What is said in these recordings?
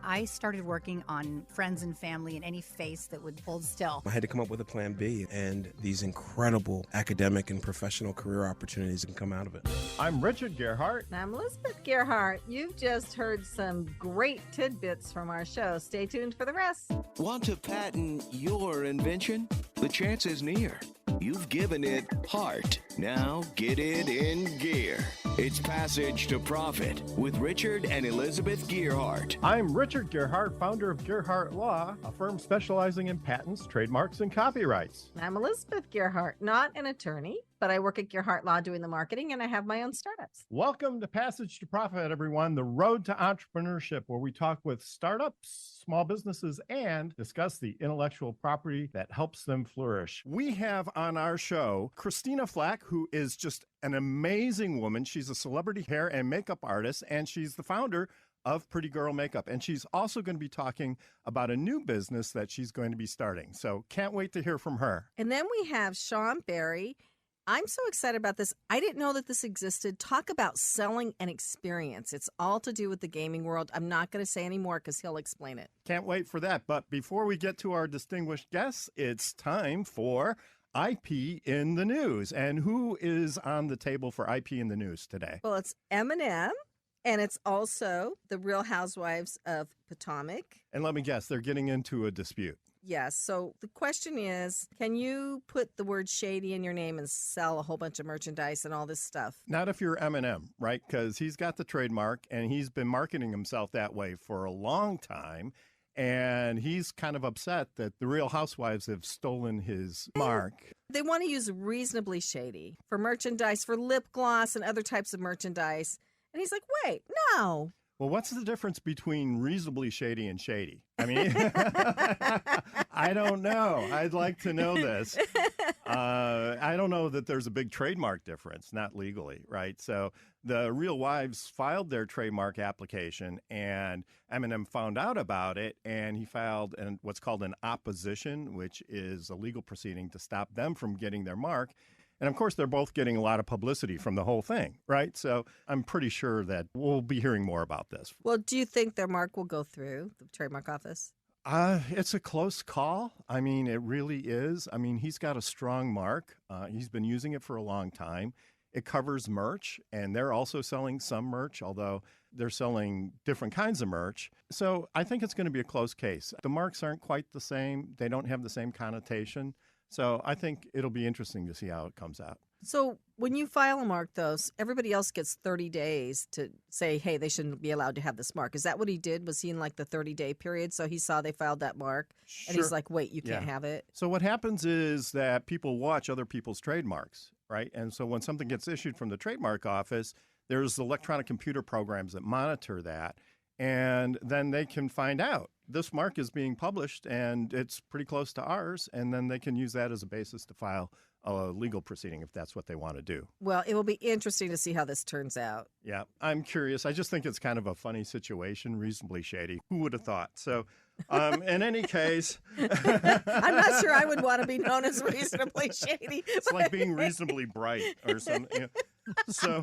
I started working on friends and family and any face that would hold still. I had to come up with a plan B, and these incredible academic and professional career opportunities can come out of it. I'm Richard Gearhart. And I'm Elizabeth Gearhart. You've just heard some great tidbits from our show. Stay tuned for the rest. Want to patent your invention? The chance is near. You've given it heart. Now get it in gear. It's Passage to Profit with Richard and Elizabeth Gearhart. I'm Richard Gearhart, founder of Gearhart Law, a firm specializing in patents, trademarks, and copyrights. I'm Elizabeth Gearhart, not an attorney, but I work at Gearhart Law doing the marketing, and I have my own startups. Welcome to Passage to Profit, everyone, the road to entrepreneurship, where we talk with startups, small businesses, and discuss the intellectual property that helps them flourish. We have on our show Christina Flach, who is just an amazing woman. She's a celebrity hair and makeup artist, and she's the founder of Pretty Girl Makeup. And she's also going to be talking about a new business that she's going to be starting. So can't wait to hear from her. And then we have Shaon Berry. I'm so excited about this. I didn't know that this existed. Talk about selling an experience. It's all to do with the gaming world. I'm not going to say any more because he'll explain it. Can't wait for that. But before we get to our distinguished guests, it's time for IP in the News. And who is on the table for IP in the News today? Well, it's M&M, and it's also the Real Housewives of Potomac. And let me guess, they're getting into a dispute. Yes. So the question is, can you put the word shady in your name and sell a whole bunch of merchandise and all this stuff? Not if you're M&M, right? Because he's got the trademark and he's been marketing himself that way for a long time. And he's kind of upset that the Real Housewives have stolen his mark. They want to use reasonably shady for merchandise, for lip gloss and other types of merchandise. And he's like, wait, no. Well, what's the difference between reasonably shady and shady? I mean, I don't know. I'd like to know this. I don't know that there's a big trademark difference, not legally, right? So the Real Wives filed their trademark application, and M&M found out about it, and he filed what's called an opposition, which is a legal proceeding to stop them from getting their mark. And of course, they're both getting a lot of publicity from the whole thing, right? So I'm pretty sure that we'll be hearing more about this. Well, do you think their mark will go through the trademark office? It's a close call. I mean, it really is. I mean, he's got a strong mark. He's been using it for a long time. It covers merch, and they're also selling some merch, although they're selling different kinds of merch. So I think it's going to be a close case. The marks aren't quite the same. They don't have the same connotation. So I think it'll be interesting to see how it comes out. So when you file a mark, though, everybody else gets 30 days to say, hey, they shouldn't be allowed to have this mark. Is that what he did? Was he in like the 30-day period? So he saw they filed that mark, and he's like, wait, you can't have it? So what happens is that people watch other people's trademarks, right? And so when something gets issued from the trademark office, there's electronic computer programs that monitor that, and then they can find out this mark is being published and it's pretty close to ours, and then they can use that as a basis to file a legal proceeding if that's what they want to do. Well, it will be interesting to see how this turns out. Yeah, I'm curious. I just think it's kind of a funny situation, reasonably shady. Who would have thought? So in any case... I'm not sure I would want to be known as reasonably shady. It's like being reasonably bright or something. You know. So,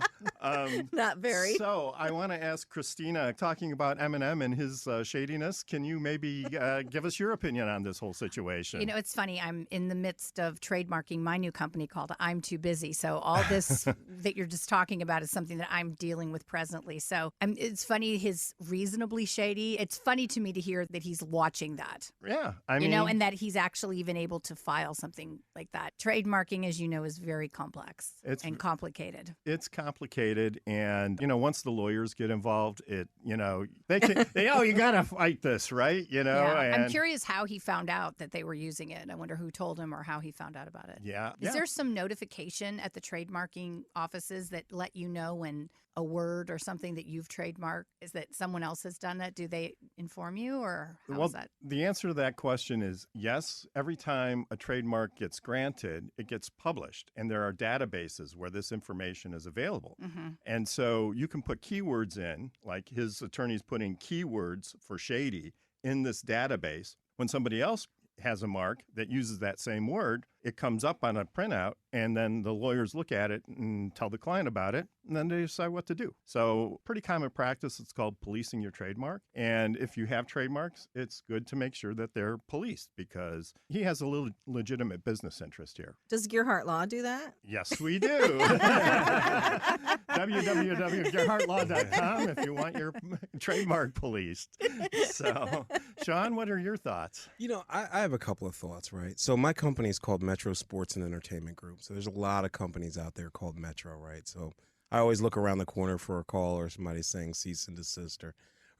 not very. So I want to ask Christina, talking about M&M and his shadiness, can you maybe give us your opinion on this whole situation? You know, it's funny. I'm in the midst of trademarking my new company called I'm Too Busy. So all this that you're just talking about is something that I'm dealing with presently. So it's funny, his reasonably shady. It's funny to me to hear that he's watching that. Yeah. I mean, and that he's actually even able to file something like that. Trademarking, as you know, is very complex and complicated. It's complicated. And, once the lawyers get involved, they can, you got to fight this, right? Yeah. And I'm curious how he found out that they were using it. I wonder who told him or how he found out about it. Yeah. Is there some notification at the trademarking offices that let you know when a word or something that you've trademarked is that someone else has done that? Do they inform you, or how is that? The answer to that question is yes. Every time a trademark gets granted, it gets published, and there are databases where this information is available. Mm-hmm. And so you can put keywords in, like his attorney's putting keywords for shady in this database. When somebody else has a mark that uses that same word, it comes up on a printout, and then the lawyers look at it and tell the client about it, and then they decide what to do. So pretty common practice. It's called policing your trademark. And if you have trademarks, it's good to make sure that they're policed because he has a little legitimate business interest here. Does Gearhart Law do that? Yes, we do. www.gearhartlaw.com if you want your trademark policed. So, Shaon, what are your thoughts? I have a couple of thoughts, right? So my company is called Metro Sports and Entertainment Group. So there's a lot of companies out there called Metro, right? So I always look around the corner for a call or somebody saying cease and desist or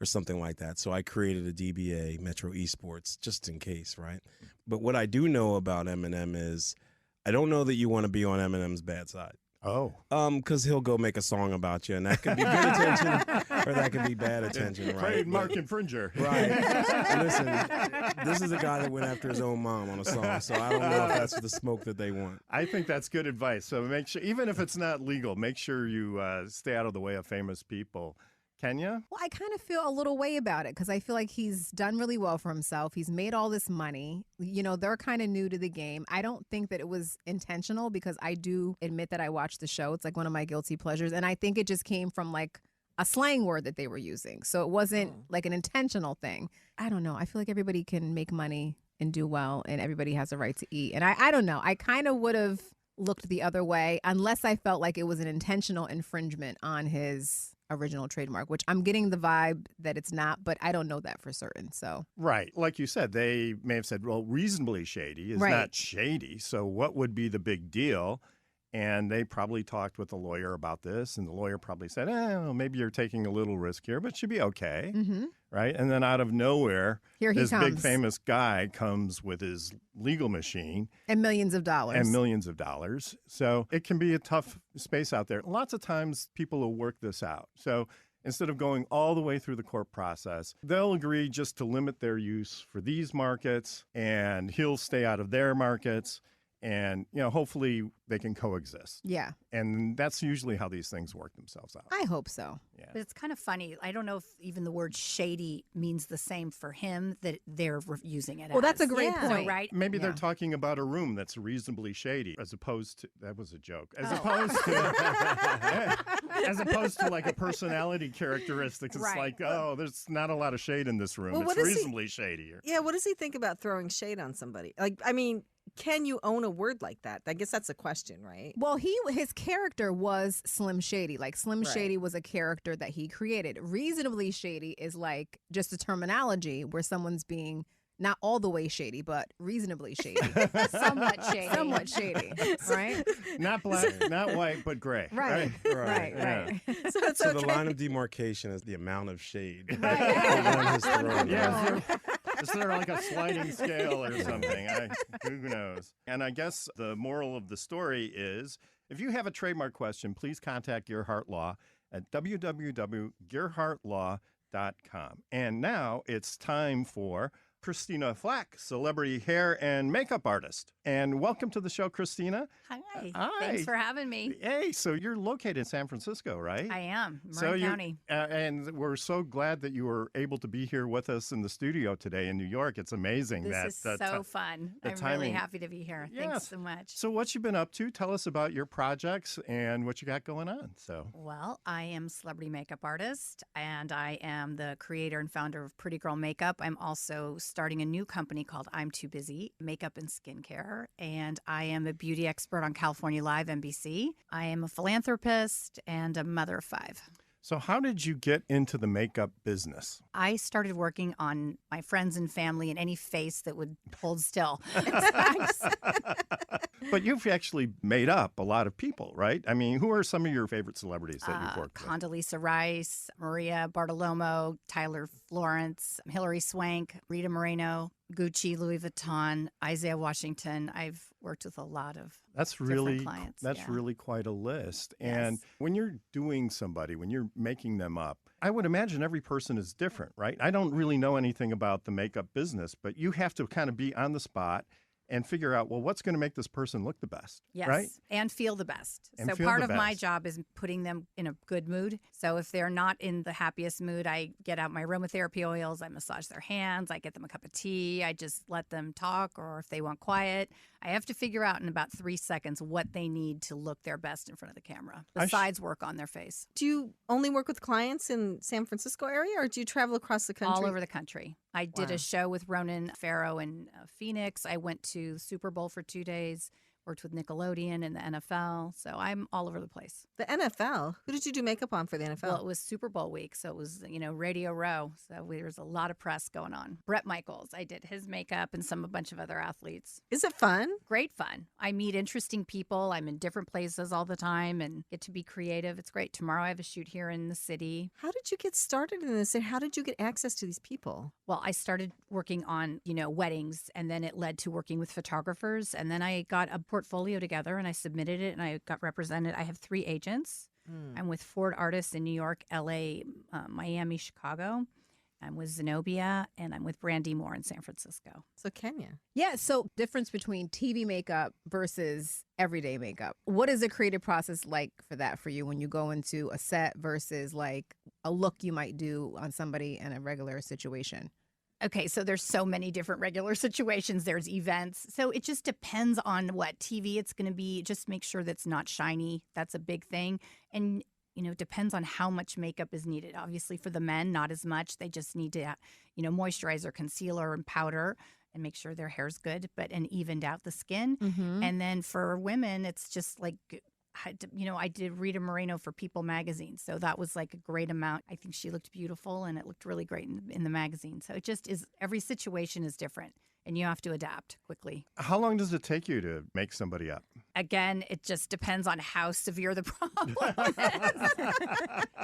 something like that. So I created a DBA, Metro Esports, just in case, right? But what I do know about Eminem is I don't know that you want to be on Eminem's bad side. Oh. Because he'll go make a song about you, and that could be good attention, or that could be bad attention, right? Trademark infringer. Right. Listen, this is a guy that went after his own mom on a song, so I don't know if that's the smoke that they want. I think that's good advice. So make sure, even if it's not legal, make sure you stay out of the way of famous people. Kenya? Well, I kind of feel a little way about it because I feel like he's done really well for himself. He's made all this money. They're kind of new to the game. I don't think that it was intentional because I do admit that I watched the show. It's like one of my guilty pleasures. And I think it just came from like a slang word that they were using. So it wasn't like an intentional thing. I don't know. I feel like everybody can make money and do well and everybody has a right to eat. And I don't know. I kind of would have looked the other way unless I felt like it was an intentional infringement on his original trademark, which I'm getting the vibe that it's not, but I don't know that for certain. So right, like you said, they may have said, well, reasonably shady is not shady, so what would be the big deal? And they probably talked with the lawyer about this, and the lawyer probably said, well, maybe you're taking a little risk here, but it should be okay, right? And then out of nowhere, this big famous guy comes with his legal machine. And millions of dollars. So it can be a tough space out there. Lots of times people will work this out. So instead of going all the way through the court process, they'll agree just to limit their use for these markets, and he'll stay out of their markets. And, hopefully they can coexist. Yeah. And that's usually how these things work themselves out. I hope so. Yeah. But it's kind of funny. I don't know if even the word shady means the same for him that they're using it as. Well, that's a great point. Right? Maybe they're talking about a room that's reasonably shady as opposed to, that was a joke, as opposed to like a personality characteristic. It's like, there's not a lot of shade in this room. Well, it's reasonably shady here. Yeah, what does he think about throwing shade on somebody? Can you own a word like that? I guess that's a question, right? Well, his character was Slim Shady. Like Slim Shady was a character that he created. Reasonably shady is like just a terminology where someone's being not all the way shady, but reasonably shady. Somewhat shady. Somewhat shady, right? Not black, not white, but gray. Right. So the line of demarcation is the amount of shade. Right. Is there like a sliding scale or something? Who knows? And I guess the moral of the story is, if you have a trademark question, please contact Gearhart Law at www.gearhartlaw.com. And now it's time for Christina Flach, celebrity hair and makeup artist. And welcome to the show, Christina. Hi. Thanks for having me. Hey, so you're located in San Francisco, right? I am, Marin County. And we're so glad that you were able to be here with us in the studio today in New York. It's amazing. This is so fun. I'm really happy to be here. Yes. Thanks so much. So what you been up to? Tell us about your projects and what you got going on. Well, I am a celebrity makeup artist, and I am the creator and founder of Pretty Girl Makeup. I'm also starting a new company called I'm Too Busy Makeup and Skincare, and I am a beauty expert on California Live NBC. I am a philanthropist and a mother of 5. So how did you get into the makeup business? I started working on my friends and family and any face that would hold still. But you've actually made up a lot of people, right? I mean, who are some of your favorite celebrities that you've worked with? Condoleezza Rice, Maria Bartiromo, Tyler Florence, Hilary Swank, Rita Moreno, Gucci, Louis Vuitton, Isaiah Washington. I've worked with a lot of different clients. That's really quite a list. And when you're doing somebody, when you're making them up, I would imagine every person is different, right? I don't really know anything about the makeup business, but you have to kind of be on the spot and figure out, well, what's going to make this person look the best, Yes. right? And feel the best. And so feel part the of my best. job is putting them in a good mood. So if they're not in the happiest mood, I get out my aromatherapy oils, I massage their hands, I get them a cup of tea, I just let them talk, or if they want quiet. I have to figure out in about 3 seconds what they need to look their best in front of the camera, besides work on their face. Do you only work with clients in San Francisco area, or do you travel across the country? All over the country. I did Wow. a show with Ronan Farrow in Phoenix. I went to the Super Bowl for 2 days, worked with Nickelodeon and the NFL. So I'm all over the place. The NFL? Who did you do makeup on for the NFL? Well, it was Super Bowl week. So it was, Radio Row. So there was a lot of press going on. Brett Michaels, I did his makeup and a bunch of other athletes. Is it fun? Great fun. I meet interesting people. I'm in different places all the time and get to be creative. It's great. Tomorrow I have a shoot here in the city. How did you get started in this, and how did you get access to these people? Well, I started working on, weddings, and then it led to working with photographers. And then I got a portfolio together and I submitted it and I got represented. I have 3 agents. I'm with Ford Artists in New York, LA, Miami, Chicago. I'm with Zenobia, and I'm with Brandy Moore in San Francisco. So Kenya. Yeah, so difference between TV makeup versus everyday makeup. What is the creative process like for that for you when you go into a set versus like a look you might do on somebody in a regular situation? Okay, so there's so many different regular situations. There's events. So it just depends on what TV it's going to be. Just make sure that's not shiny. That's a big thing. And it depends on how much makeup is needed. Obviously, for the men, not as much. They just need to, moisturizer, concealer, and powder, and make sure their hair's good, and evened out the skin. Mm-hmm. And then for women, it's just like, I did Rita Moreno for People magazine. So that was like a great amount. I think she looked beautiful, and it looked really great in the magazine. So it just is, every situation is different, and you have to adapt quickly. How long does it take you to make somebody up? Again, it just depends on how severe the problem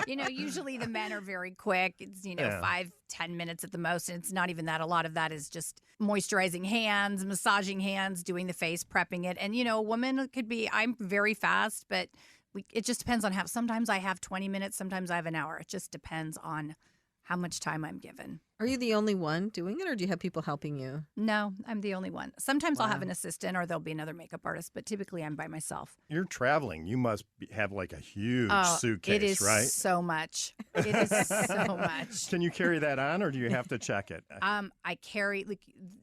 is. Usually the men are very quick. It's, 5-10 minutes at the most. And it's not even that. A lot of that is just moisturizing hands, massaging hands, doing the face, prepping it. And, a woman could be, I'm very fast, but it just depends on how, sometimes I have 20 minutes, sometimes I have an hour. It just depends on how much time I'm given. Are you the only one doing it, or do you have people helping you? No, I'm the only one. Sometimes I'll have Wow. an assistant, or there'll be another makeup artist, but typically I'm by myself. You're traveling. You must have like a huge Oh, suitcase, it is right? so much. It is so much. Can you carry that on, or do you have to check it? I carry,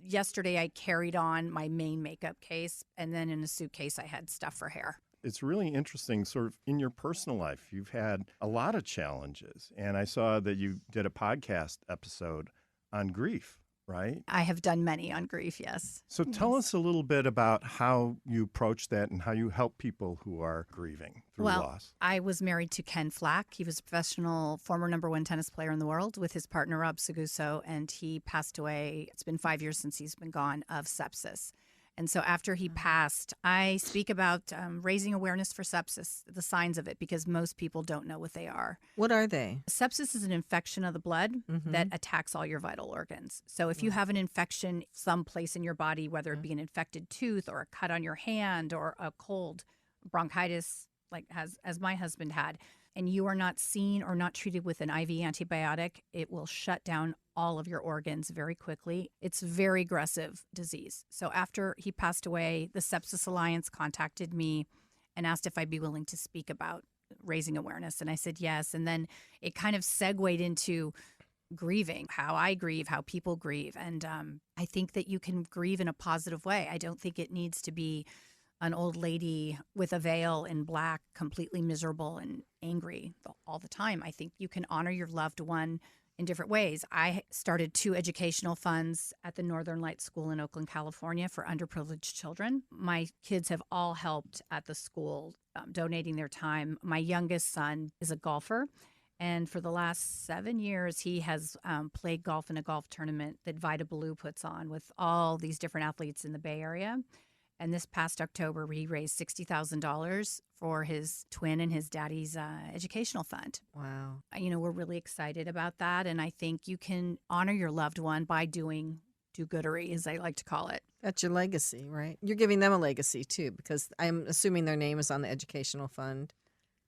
yesterday I carried on my main makeup case, and then in a suitcase I had stuff for hair. It's really interesting, sort of in your personal life. You've had a lot of challenges, and I saw that you did a podcast episode on grief, right? I have done many on grief, yes. So tell us a little bit about how you approach that and how you help people who are grieving through loss. I was married to Ken Flach. He was a professional, former #1 tennis player in the world with his partner, Rob Seguso, and he passed away. It's been 5 years since he's been gone, of sepsis. And so after he passed, I speak about raising awareness for sepsis, the signs of it, because most people don't know what they are. What are they? Sepsis is an infection of the blood Mm-hmm. that attacks all your vital organs. So if you have an infection someplace in your body, whether it be an infected tooth or a cut on your hand or a cold, bronchitis, as my husband had, and you are not seen or not treated with an IV antibiotic, it will shut down all of your organs very quickly. It's a very aggressive disease. So after he passed away, the Sepsis Alliance contacted me and asked if I'd be willing to speak about raising awareness. And I said yes. And then it kind of segued into grieving, how I grieve, how people grieve. And I think that you can grieve in a positive way. I don't think it needs to be an old lady with a veil in black, completely miserable and angry all the time. I think you can honor your loved one in different ways. I started 2 educational funds at the Northern Lights School in Oakland, California for underprivileged children. My kids have all helped at the school, donating their time. My youngest son is a golfer. And for the last 7 years, he has played golf in a golf tournament that Vida Blue puts on with all these different athletes in the Bay Area. And this past October, he raised $60,000 for his twin and his daddy's educational fund. Wow. We're really excited about that. And I think you can honor your loved one by doing do-goodery, as I like to call it. That's your legacy, right? You're giving them a legacy, too, because I'm assuming their name is on the educational fund.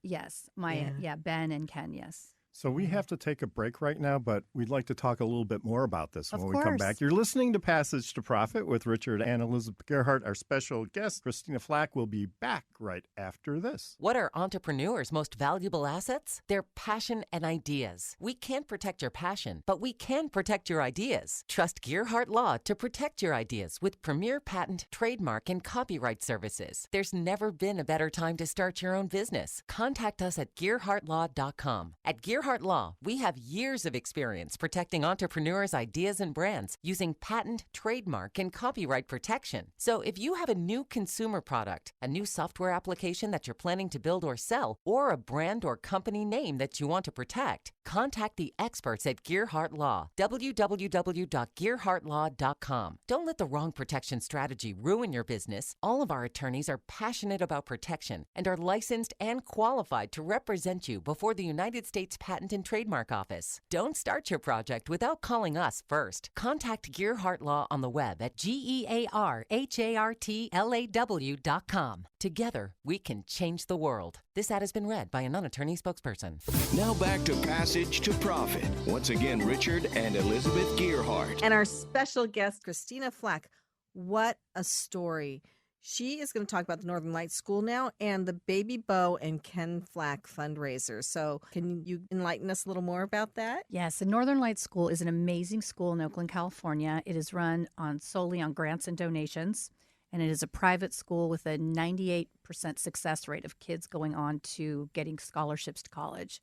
Yes. Ben and Ken, yes. So we have to take a break right now, but we'd like to talk a little bit more about this Of when we come course. back. You're listening to Passage to Profit with Richard and Elizabeth Gearhart. Our special guest, Christina Flach, will be back right after this. What are entrepreneurs' most valuable assets? Their passion and ideas. We can't protect your passion, but we can protect your ideas. Trust Gearhart Law to protect your ideas with premier patent, trademark, and copyright services. There's never been a better time to start your own business. Contact us at gearhartlaw.com. At Gearhart Law, we have years of experience protecting entrepreneurs' ideas and brands using patent, trademark, and copyright protection. So if you have a new consumer product, a new software application that you're planning to build or sell, or a brand or company name that you want to protect, contact the experts at Gearhart Law, www.gearhartlaw.com. Don't let the wrong protection strategy ruin your business. All of our attorneys are passionate about protection and are licensed and qualified to represent you before the United States Patent and Trademark Office. Don't start your project without calling us first. Contact Gearhart Law on the web at GEARHARTLAW.com. Together, we can change the world. This ad has been read by a non-attorney spokesperson. Now back to Passage to Profit. Once again, Richard and Elizabeth Gearhart. And our special guest, Christina Flach. What a story. She is going to talk about the Northern Lights School now and the Baby Bo and Ken Flach fundraiser. So can you enlighten us a little more about that? Yes, the Northern Lights School is an amazing school in Oakland, California. It is run solely on grants and donations, and it is a private school with a 98% success rate of kids going on to getting scholarships to college.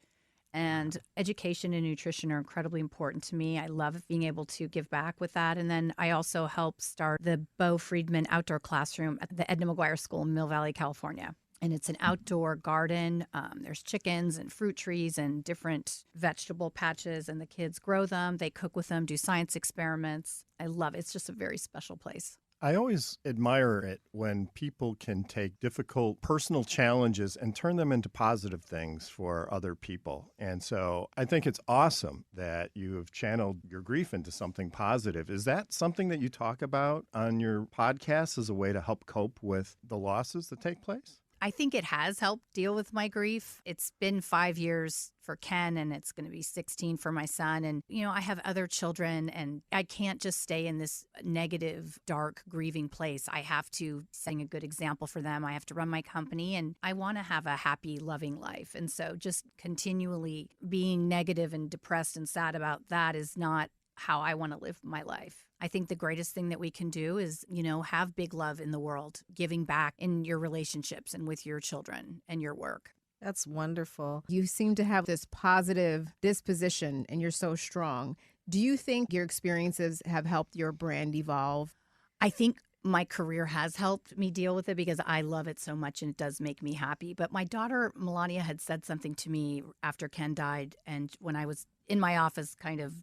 And education and nutrition are incredibly important to me. I love being able to give back with that. And then I also help start the Bo Friedman Outdoor Classroom at the Edna McGuire School in Mill Valley, California. And it's an outdoor garden. There's chickens and fruit trees and different vegetable patches, and the kids grow them. They cook with them, do science experiments. I love it. It's just a very special place. I always admire it when people can take difficult personal challenges and turn them into positive things for other people. And so I think it's awesome that you have channeled your grief into something positive. Is that something that you talk about on your podcast as a way to help cope with the losses that take place? I think it has helped deal with my grief. It's been 5 years for Ken, and it's going to be 16 for my son. And, I have other children, and I can't just stay in this negative, dark, grieving place. I have to set a good example for them. I have to run my company, and I want to have a happy, loving life. And so just continually being negative and depressed and sad about that is not how I want to live my life. I think the greatest thing that we can do is, have big love in the world, giving back in your relationships and with your children and your work. That's wonderful. You seem to have this positive disposition and you're so strong. Do you think your experiences have helped your brand evolve? I think my career has helped me deal with it because I love it so much and it does make me happy. But my daughter, Melania, had said something to me after Ken died. And when I was in my office, kind of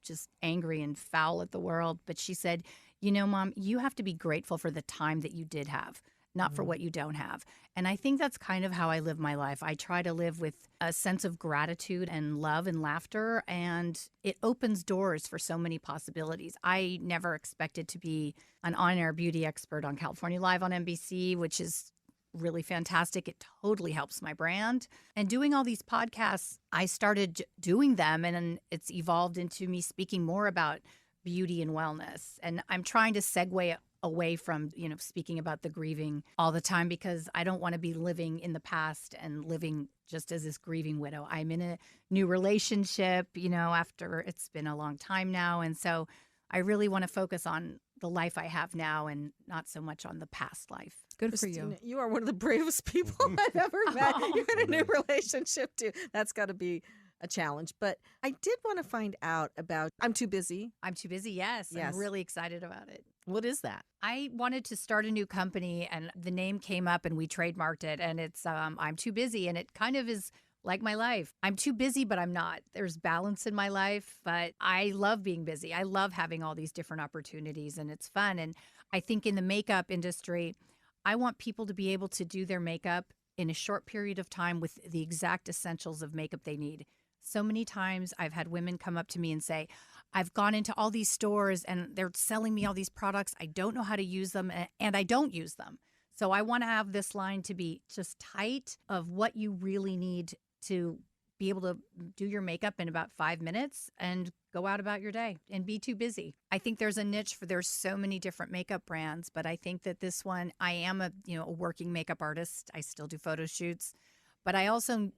just angry and foul at the world. But she said, Mom, you have to be grateful for the time that you did have, not for what you don't have. And I think that's kind of how I live my life. I try to live with a sense of gratitude and love and laughter, and it opens doors for so many possibilities. I never expected to be an on-air beauty expert on California Live on NBC, which is really fantastic. It totally helps my brand. And doing all these podcasts, I started doing them, and it's evolved into me speaking more about beauty and wellness. And I'm trying to segue away from, speaking about the grieving all the time, because I don't want to be living in the past and living just as this grieving widow. I'm in a new relationship, after it's been a long time now. And so I really want to focus on the life I have now and not so much on the past life. Good Christina, for you. You are one of the bravest people I've ever met. You're in a new relationship, too. That's got to be a challenge. But I did want to find out about I'm Too Busy. I'm Too Busy, yes. I'm really excited about it. What is that? I wanted to start a new company, and the name came up, and we trademarked it, and it's I'm Too Busy, and it kind of is like my life. I'm too busy, but I'm not. There's balance in my life, but I love being busy. I love having all these different opportunities, and it's fun. And I think in the makeup industry, I want people to be able to do their makeup in a short period of time with the exact essentials of makeup they need. So many times I've had women come up to me and say, I've gone into all these stores and they're selling me all these products. I don't know how to use them, and I don't use them. So I want to have this line to be just tight of what you really need to be able to do your makeup in about 5 minutes and go out about your day and be too busy. I think there's a niche there's so many different makeup brands, but I think that this one, I am a working makeup artist. I still do photo shoots, but I also,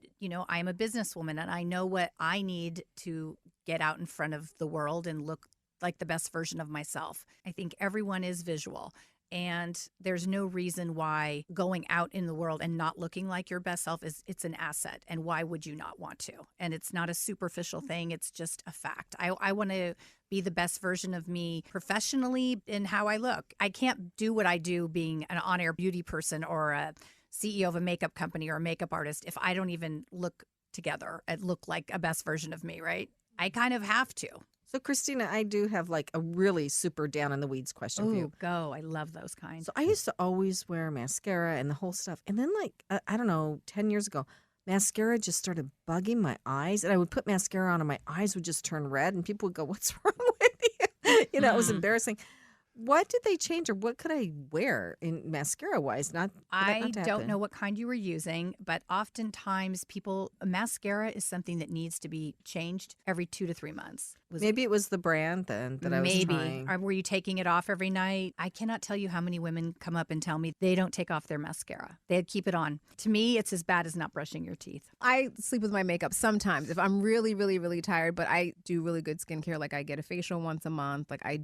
I'm a businesswoman and I know what I need to get out in front of the world and look like the best version of myself. I think everyone is visual. And there's no reason why going out in the world and not looking like your best self it's an asset. And why would you not want to? And it's not a superficial thing. It's just a fact. I want to be the best version of me professionally in how I look. I can't do what I do being an on-air beauty person or a CEO of a makeup company or a makeup artist if I don't even look together and look like a best version of me, right? I kind of have to. So, Christina, I do have like a really super down in the weeds question for you. Go. I love those kinds. So I used to always wear mascara and the whole stuff. And then I don't know, 10 years ago, mascara just started bugging my eyes. And I would put mascara on and my eyes would just turn red. And people would go, what's wrong with you? It was embarrassing. What did they change or what could I wear in mascara wise? I don't know what kind you were using, but oftentimes mascara is something that needs to be changed every 2 to 3 months. Maybe it was the brand then that I was trying. Or were you taking it off every night? I cannot tell you how many women come up and tell me they don't take off their mascara. They keep it on. To me, it's as bad as not brushing your teeth. I sleep with my makeup sometimes if I'm really, really, really tired, but I do really good skincare. Like I get a facial once a month. Like I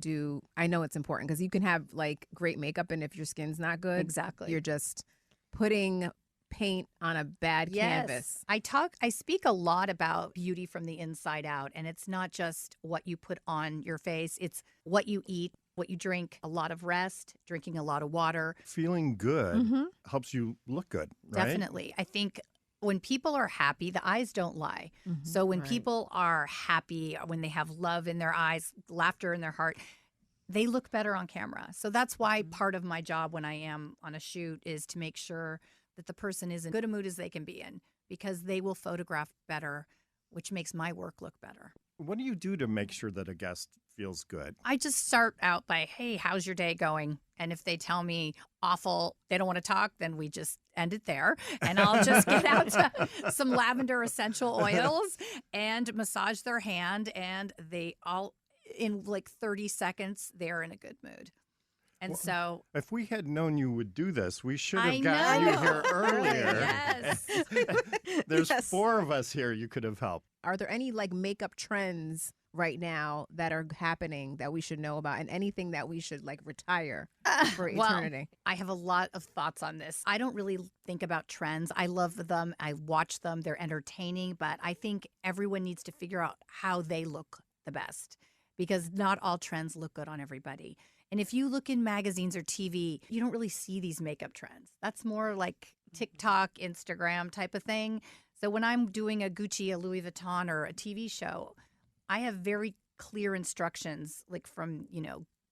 know it's important because you can have like great makeup and if your skin's not good, exactly, you're just putting paint on a bad canvas. I speak a lot about beauty from the inside out, and it's not just what you put on your face, it's what you eat, what you drink, a lot of rest, drinking a lot of water. Feeling good helps you look good, right? Definitely. I think when people are happy, the eyes don't lie. Mm-hmm. So when people are happy, when they have love in their eyes, laughter in their heart, they look better on camera. So that's why part of my job when I am on a shoot is to make sure that the person is in good a mood as they can be in, because they will photograph better, which makes my work look better. What do you do to make sure that a guest feels good? I just start out by, hey, how's your day going? And if they tell me awful, they don't want to talk, then we just end it there. And I'll just get out to some lavender essential oils and massage their hand. And they all, in like 30 seconds, they're in a good mood. And so if we had known you would do this, we should have gotten you here earlier. Yes. There's 4 of us here. You could have helped. Are there any like makeup trends right now that are happening that we should know about and anything that we should like retire for eternity? Well, I have a lot of thoughts on this. I don't really think about trends. I love them. I watch them. They're entertaining. But I think everyone needs to figure out how they look the best, because not all trends look good on everybody. And if you look in magazines or TV, you don't really see these makeup trends. That's more like TikTok, Instagram type of thing. So when I'm doing a Gucci, a Louis Vuitton, or a TV show, I have very clear instructions, like from,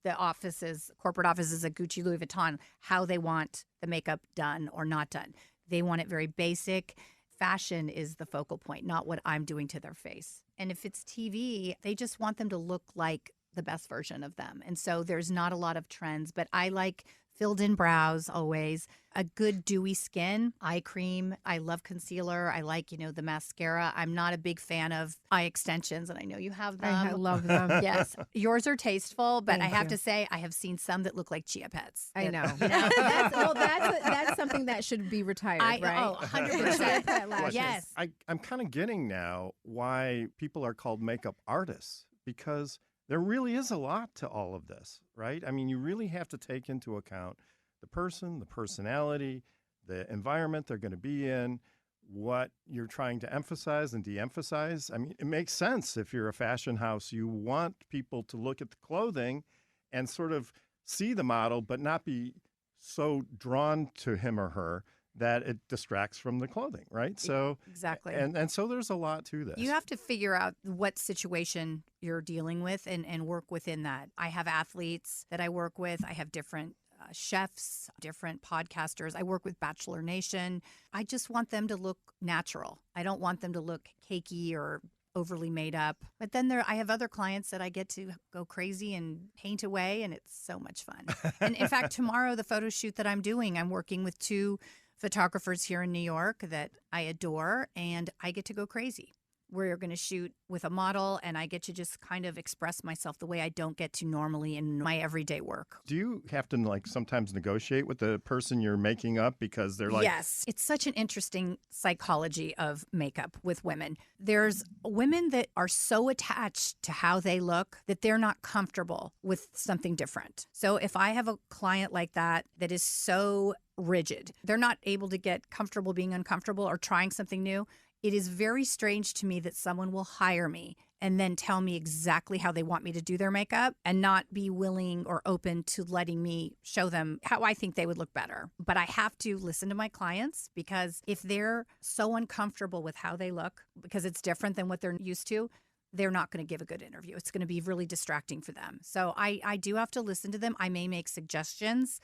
the offices, corporate offices at Gucci, Louis Vuitton, how they want the makeup done or not done. They want it very basic. Fashion is the focal point, not what I'm doing to their face. And if it's TV, they just want them to look like the best version of them. And so there's not a lot of trends, but I like filled in brows always, a good dewy skin, eye cream. I love concealer. I like, the mascara. I'm not a big fan of eye extensions, and I know you have them. I love them. Yes. Yours are tasteful, but Thank I have you. to say I have seen some that look like chia pets. I know. That's something that should be retired, right? Oh, 100%. Yes. I'm kind of getting now why people are called makeup artists, because there really is a lot to all of this, right? I mean, you really have to take into account the person, the personality, the environment they're going to be in, what you're trying to emphasize and de-emphasize. I mean, it makes sense if you're a fashion house, you want people to look at the clothing and sort of see the model, but not be so drawn to him or her that it distracts from the clothing, right? So exactly. And so there's a lot to this. You have to figure out what situation you're dealing with and work within that. I have athletes that I work with. I have different chefs, different podcasters. I work with Bachelor Nation. I just want them to look natural. I don't want them to look cakey or overly made up. But then I have other clients that I get to go crazy and paint away, and it's so much fun. And in fact, tomorrow, the photo shoot that I'm doing, I'm working with 2 photographers here in New York that I adore, and I get to go crazy. We're going to shoot with a model, and I get to just kind of express myself the way I don't get to normally in my everyday work. Do you have to like sometimes negotiate with the person you're making up because they're like, yes, it's such an interesting psychology of makeup with women. There's women that are so attached to how they look that they're not comfortable with something different. So if I have a client like that is so rigid, they're not able to get comfortable being uncomfortable or trying something new. It is very strange to me that someone will hire me and then tell me exactly how they want me to do their makeup and not be willing or open to letting me show them how I think they would look better. But I have to listen to my clients, because if they're so uncomfortable with how they look, because it's different than what they're used to, they're not going to give a good interview. It's going to be really distracting for them. So I do have to listen to them. I may make suggestions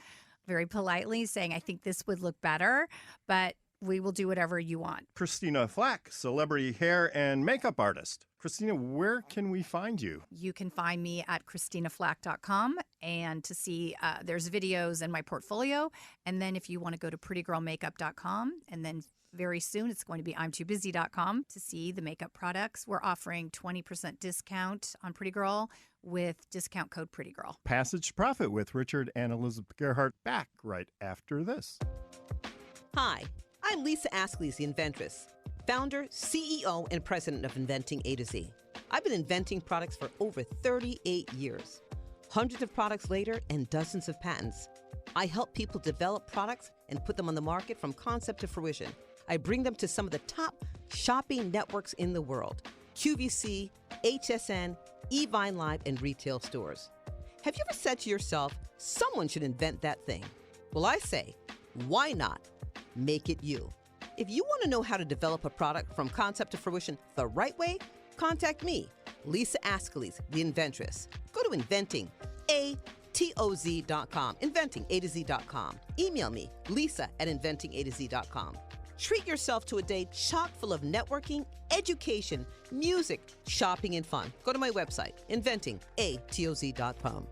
very politely saying, I think this would look better, but we will do whatever you want. Christina Flach, celebrity hair and makeup artist. Christina, where can we find you? You can find me at ChristinaFlach.com, and to see there's videos in my portfolio. And then if you want to go to PrettyGirlMakeup.com, and then very soon it's going to be I'mTooBusy.com to see the makeup products. We're offering 20% discount on Pretty Girl with discount code PrettyGirl. Passage to Profit with Richard and Elizabeth Gearhart, back right after this. Hi, I'm Lisa Askley's the inventress, founder, CEO, and president of Inventing A to Z. I've been inventing products for over 38 years. Hundreds of products later and dozens of patents. I help people develop products and put them on the market from concept to fruition. I bring them to some of the top shopping networks in the world: QVC, HSN, eVine Live, and retail stores. Have you ever said to yourself, someone should invent that thing? Well, I say, why not? Make it you. If you want to know how to develop a product from concept to fruition the right way, contact me, Lisa Askley's the inventress. Go to inventingatoz.com, inventingatoz.com. Email me, lisa@inventingatoz.com. Treat yourself to a day chock full of networking, education, music, shopping, and fun. Go to my website, inventingatoz.com.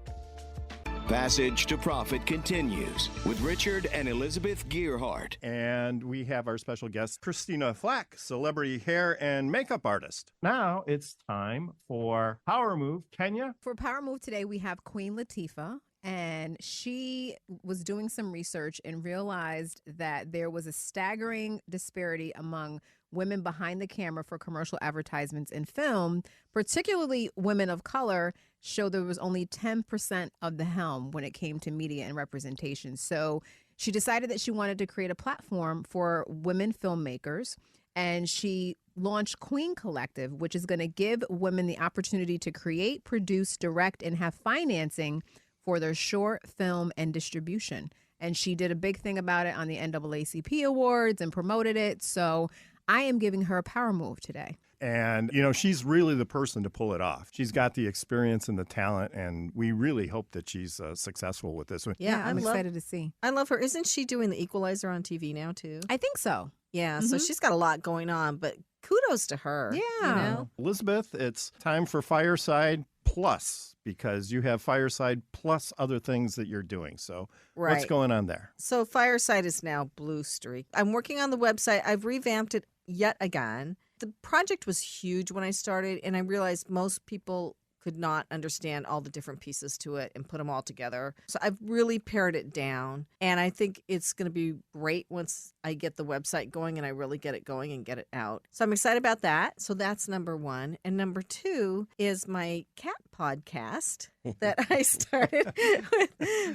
Passage to Profit continues with Richard and Elizabeth Gearhart. And we have our special guest, Christina Flach, celebrity hair and makeup artist. Now it's time for Power Move. Kenya? For Power Move today, we have Queen Latifah. And she was doing some research and realized that there was a staggering disparity among women behind the camera for commercial advertisements in film, particularly women of color, showed there was only 10% of the helm when it came to media and representation. So she decided that she wanted to create a platform for women filmmakers, and she launched Queen Collective, which is going to give women the opportunity to create, produce, direct, and have financing for their short film and distribution. And she did a big thing about it on the NAACP Awards and promoted it. So I am giving her a power move today. And, she's really the person to pull it off. She's got the experience and the talent, and we really hope that she's successful with this one. Yeah, I'm excited to see. I love her. Isn't she doing the Equalizer on TV now, too? I think so. Yeah, so she's got a lot going on, but kudos to her. Yeah. Elizabeth, it's time for Fireside Plus, because you have Fireside plus other things that you're doing. So what's going on there? So Fireside is now Blue Streak. I'm working on the website. I've revamped it yet again. The project was huge when I started, and I realized most people could not understand all the different pieces to it and put them all together. So I've really pared it down, and I think it's going to be great once I get the website going and I really get it going and get it out. So I'm excited about that. So that's number one. And number two is my cat podcast that I started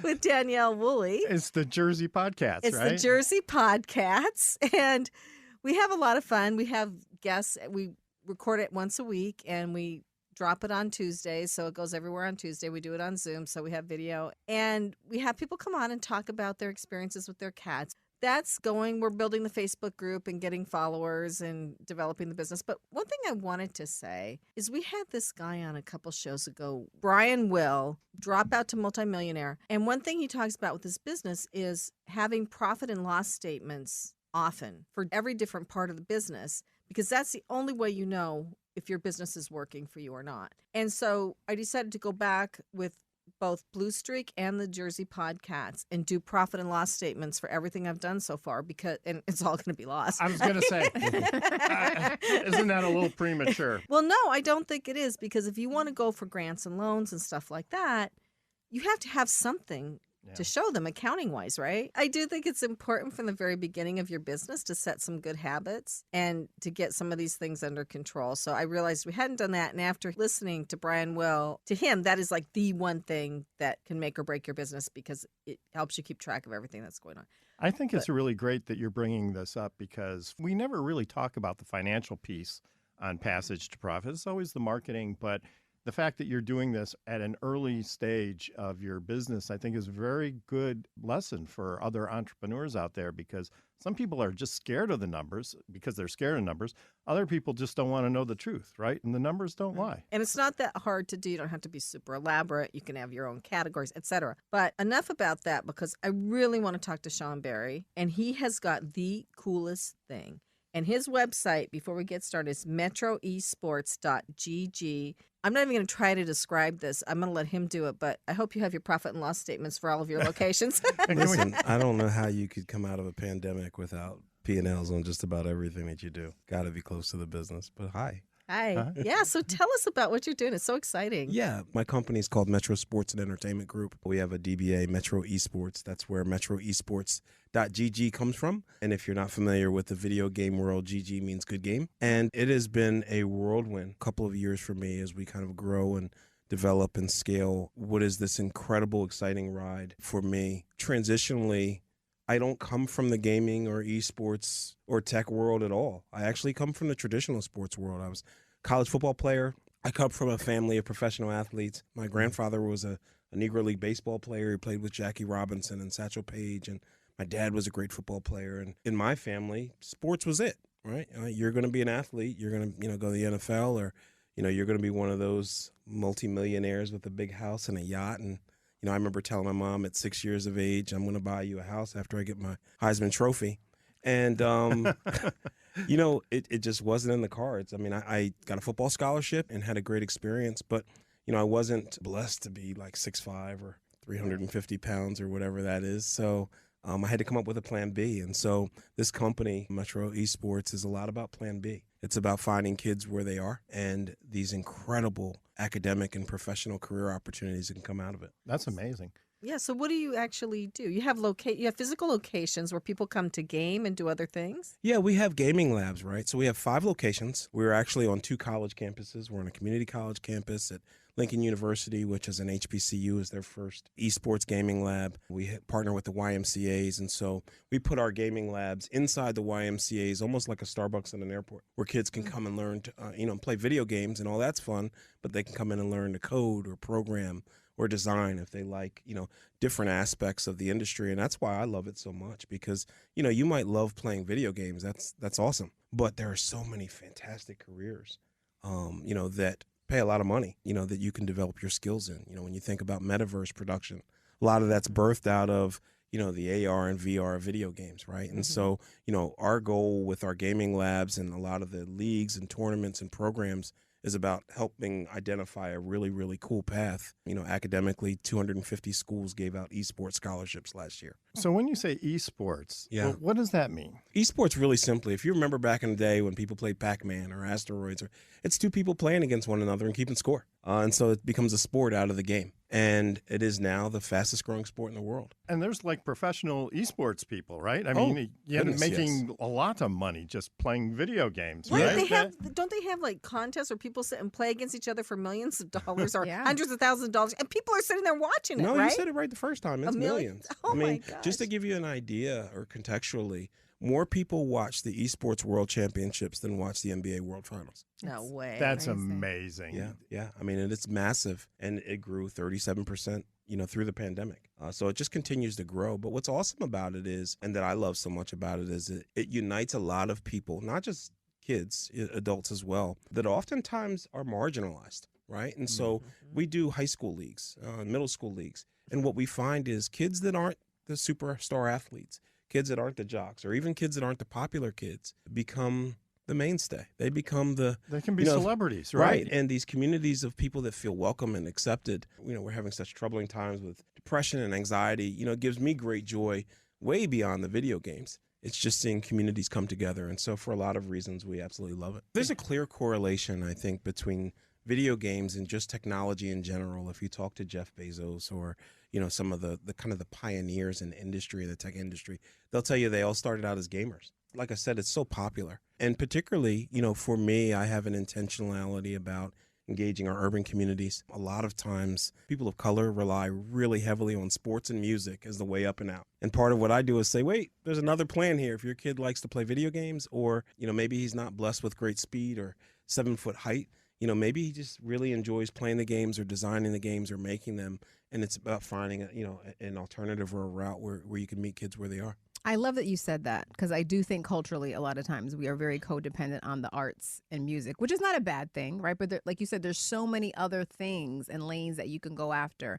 with Danielle Woolley. It's the Jersey Podcast, It's right? the Jersey Podcasts, and we have a lot of fun. We have guests. We record it once a week, and we drop it on Tuesdays, so it goes everywhere on Tuesday. We do it on Zoom, so we have video. And we have people come on and talk about their experiences with their cats. That's going. We're building the Facebook group and getting followers and developing the business. But one thing I wanted to say is we had this guy on a couple shows ago, Brian Will, drop out to multimillionaire. And one thing he talks about with his business is having profit and loss statements often for every different part of the business, because that's the only way you know if your business is working for you or not. And so I decided to go back with both Blue Streak and the Jersey Podcasts and do profit and loss statements for everything I've done so far and it's all going to be lost. I was going to say, isn't that a little premature? Well, no, I don't think it is, because if you want to go for grants and loans and stuff like that, you have to have something to show them accounting wise, right? I do think it's important from the very beginning of your business to set some good habits and to get some of these things under control. So I realized we hadn't done that. And after listening to Brian Will, to him, that is like the one thing that can make or break your business, because it helps you keep track of everything that's going on. I think it's really great that you're bringing this up, because we never really talk about the financial piece on Passage to Profit. It's always the marketing, but the fact that you're doing this at an early stage of your business, I think, is a very good lesson for other entrepreneurs out there, because some people are just scared of the numbers because they're scared of numbers. Other people just don't want to know the truth, right? And the numbers don't lie. And it's not that hard to do. You don't have to be super elaborate. You can have your own categories, etc. But enough about that, because I really want to talk to Shaon Berry, and he has got the coolest thing. And his website, before we get started, is metroesports.gg. I'm not even going to try to describe this. I'm going to let him do it, but I hope you have your profit and loss statements for all of your locations. Listen, I don't know how you could come out of a pandemic without P&Ls on just about everything that you do. Got to be close to the business, but hi. Hi. Yeah, so tell us about what you're doing. It's so exciting. Yeah, my company is called Metro Sports and Entertainment Group. We have a DBA, Metro Esports. That's where metroesports.gg comes from. And if you're not familiar with the video game world, GG means good game. And it has been a whirlwind couple of years for me as we kind of grow and develop and scale what is this incredible, exciting ride for me. Transitionally, I don't come from the gaming or esports or tech world at all. I actually come from the traditional sports world. I was a college football player. I come from a family of professional athletes. My grandfather was a Negro League baseball player. He played with Jackie Robinson and Satchel Paige, and my dad was a great football player. And in my family, sports was it, right? You're going to be an athlete. You're going to, go to the NFL, or, you're going to be one of those multimillionaires with a big house and a yacht. And I remember telling my mom at 6 years of age, I'm going to buy you a house after I get my Heisman Trophy. And, it just wasn't in the cards. I mean, I got a football scholarship and had a great experience, but, I wasn't blessed to be like 6'5" or 350 pounds or whatever that is. So I had to come up with a plan B. And so this company, Metro Esports, is a lot about plan B. It's about finding kids where they are and these incredible academic and professional career opportunities that can come out of it. That's amazing. Yeah, so what do you actually do? You have physical locations where people come to game and do other things? Yeah, we have gaming labs, right? So we have 5 locations. We're actually on 2 college campuses. We're on a community college campus at Lincoln University, which is an HBCU, is their first esports gaming lab. We partner with the YMCAs, and so we put our gaming labs inside the YMCAs, almost like a Starbucks in an airport, where kids can come and learn to, play video games, and all that's fun, but they can come in and learn to code or program or design if they like, different aspects of the industry. And that's why I love it so much, because, you might love playing video games. That's awesome. But there are so many fantastic careers, that pay a lot of money, that you can develop your skills in. When you think about metaverse production, a lot of that's birthed out of, the AR and VR video games, right? And so, our goal with our gaming labs and a lot of the leagues and tournaments and programs is about helping identify a really, really cool path. Academically, 250 schools gave out esports scholarships last year. So when you say esports, what does that mean? Esports, really simply, if you remember back in the day when people played Pac-Man or Asteroids, it's 2 people playing against one another and keeping score. And so it becomes a sport out of the game. And it is now the fastest growing sport in the world. And there's like professional esports people, right? I mean, you're making a lot of money just playing video games, Well, right? don't they have like contests where people sit and play against each other for millions of dollars or hundreds of thousands of dollars, and people are sitting there watching it, right? No, you said it right the first time. It's millions. Oh, my gosh. Just to give you an idea or contextually, more people watch the Esports World Championships than watch the NBA World Finals. No way. That's amazing. Yeah. I mean, and it's massive, and it grew 37%, through the pandemic. So it just continues to grow. But what's awesome about it is, and that I love so much about it, is it unites a lot of people, not just kids, adults as well, that oftentimes are marginalized, right? And so we do high school leagues, middle school leagues, and what we find is kids that aren't the superstar athletes, kids that aren't the jocks, or even kids that aren't the popular kids, become the mainstay. They become They can be celebrities, right? right? And these communities of people that feel welcome and accepted. We're having such troubling times with depression and anxiety. It gives me great joy way beyond the video games. It's just seeing communities come together. And so for a lot of reasons, we absolutely love it. There's a clear correlation, I think, between video games and just technology in general. If you talk to Jeff Bezos or, some of the kind of the pioneers in the industry, the tech industry, they'll tell you they all started out as gamers. Like I said, it's so popular. And particularly, for me, I have an intentionality about engaging our urban communities. A lot of times, people of color rely really heavily on sports and music as the way up and out. And part of what I do is say, wait, there's another plan here. If your kid likes to play video games, or, maybe he's not blessed with great speed or 7-foot height, maybe he just really enjoys playing the games or designing the games or making them. And it's about finding, an alternative or a route where you can meet kids where they are. I love that you said that, because I do think culturally a lot of times we are very codependent on the arts and music, which is not a bad thing, right? But like you said, there's so many other things and lanes that you can go after.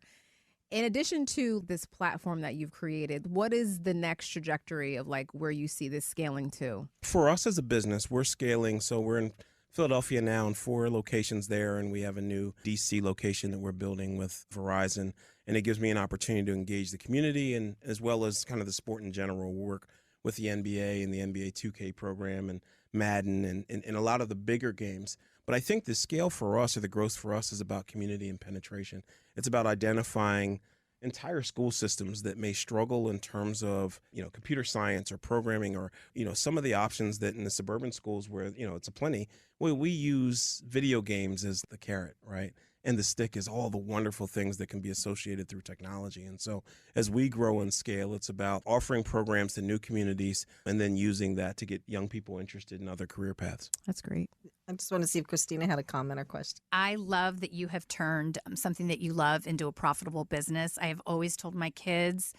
In addition to this platform that you've created, what is the next trajectory of like where you see this scaling to? For us as a business, we're scaling. So we're in Philadelphia now in 4 locations there, and we have a new DC location that we're building with Verizon. And it gives me an opportunity to engage the community and as well as kind of the sport in general. We work with the NBA and the NBA 2K program and Madden and a lot of the bigger games. But I think the scale for us or the growth for us is about community and penetration. It's about identifying entire school systems that may struggle in terms of, computer science or programming or, some of the options that in the suburban schools where, it's a plenty, where we use video games as the carrot, right? And the stick is all the wonderful things that can be associated through technology. And so as we grow and scale, it's about offering programs to new communities and then using that to get young people interested in other career paths. That's great. I just want to see if Christina had a comment or question. I love that you have turned something that you love into a profitable business. I have always told my kids,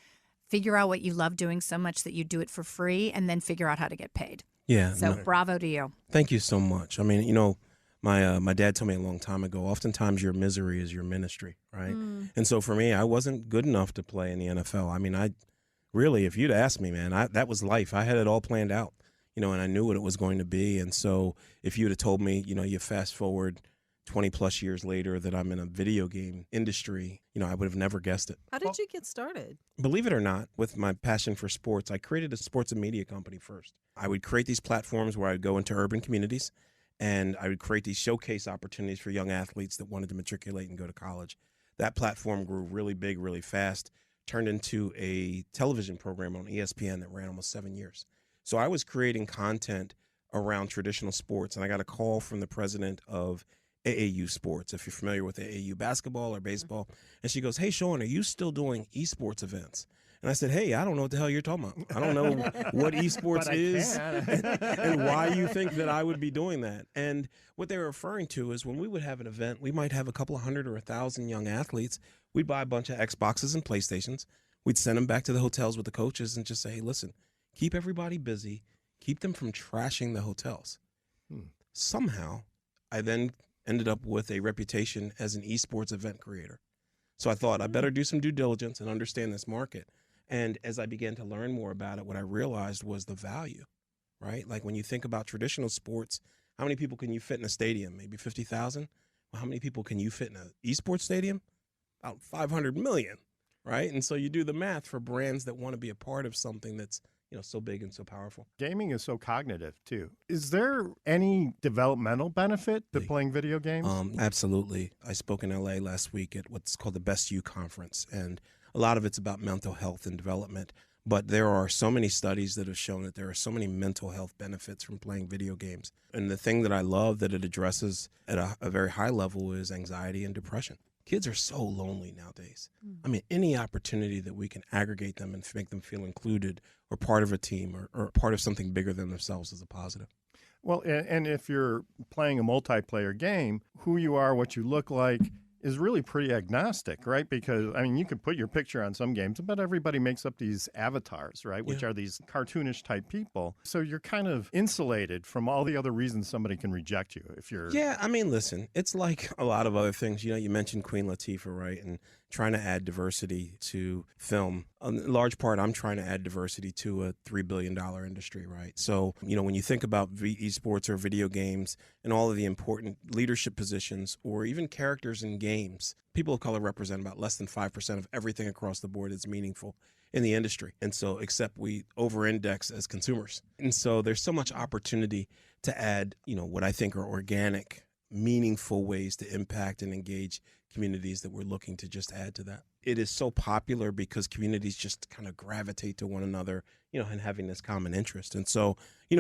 figure out what you love doing so much that you do it for free and then figure out how to get paid. Yeah. So bravo to you. Thank you so much. I mean, my dad told me a long time ago, oftentimes your misery is your ministry, right? And so for me, I wasn't good enough to play in the NFL. I mean, if you'd asked me, man, that was life. I had it all planned out, and I knew what it was going to be. And so if you'd have told me, you fast forward 20 plus years later that I'm in a video game industry, I would have never guessed it. How did you get started? Believe it or not, with my passion for sports, I created a sports and media company first. I would create these platforms where I'd go into urban communities and I would create these showcase opportunities for young athletes that wanted to matriculate and go to college. That platform grew really big, really fast, turned into a television program on ESPN that ran almost 7 years. So I was creating content around traditional sports, and I got a call from the president of AAU Sports, if you're familiar with AAU basketball or baseball. And she goes, "Hey, Shaon, are you still doing esports events?" And I said, "Hey, I don't know what the hell you're talking about. I don't know what esports is and why you think that I would be doing that." And what they were referring to is when we would have an event, we might have a couple of hundred or 1,000 young athletes. We'd buy a bunch of Xboxes and PlayStations. We'd send them back to the hotels with the coaches and just say, "Hey, listen, keep everybody busy. Keep them from trashing the hotels." Somehow, I then ended up with a reputation as an esports event creator. So I thought I better do some due diligence and understand this market. And as I began to learn more about it, what I realized was the value, right? Like when you think about traditional sports, how many people can you fit in a stadium? Maybe 50,000. Well, how many people can you fit in an esports stadium? About 500 million, right? And so you do the math for brands that want to be a part of something that's so big and so powerful. Gaming is so cognitive, too. Is there any developmental benefit to playing video games? Absolutely. I spoke in LA last week at what's called the Best You Conference, and a lot of it's about mental health and development. But there are so many studies that have shown that there are so many mental health benefits from playing video games. And the thing that I love that it addresses at a very high level is anxiety and depression. Kids are so lonely nowadays. I mean, any opportunity that we can aggregate them and make them feel included or part of a team or part of something bigger than themselves is a positive. Well, and if you're playing a multiplayer game, who you are, what you look like is really pretty agnostic, right? Because, I mean, you could put your picture on some games, but everybody makes up these avatars, right? Which are these cartoonish type people. So you're kind of insulated from all the other reasons somebody can reject you if you're... Yeah, I mean, listen, it's like a lot of other things. You mentioned Queen Latifah, right? And trying to add diversity to film. In large part, I'm trying to add diversity to a $3 billion industry, right? So, when you think about esports or video games and all of the important leadership positions or even characters in games, people of color represent about less than 5% of everything across the board that's meaningful in the industry. And so, except we over-index as consumers. And so there's so much opportunity to add, what I think are organic, meaningful ways to impact and engage communities that we're looking to just add to that. It is so popular because communities just kind of gravitate to one another, and having this common interest. And so,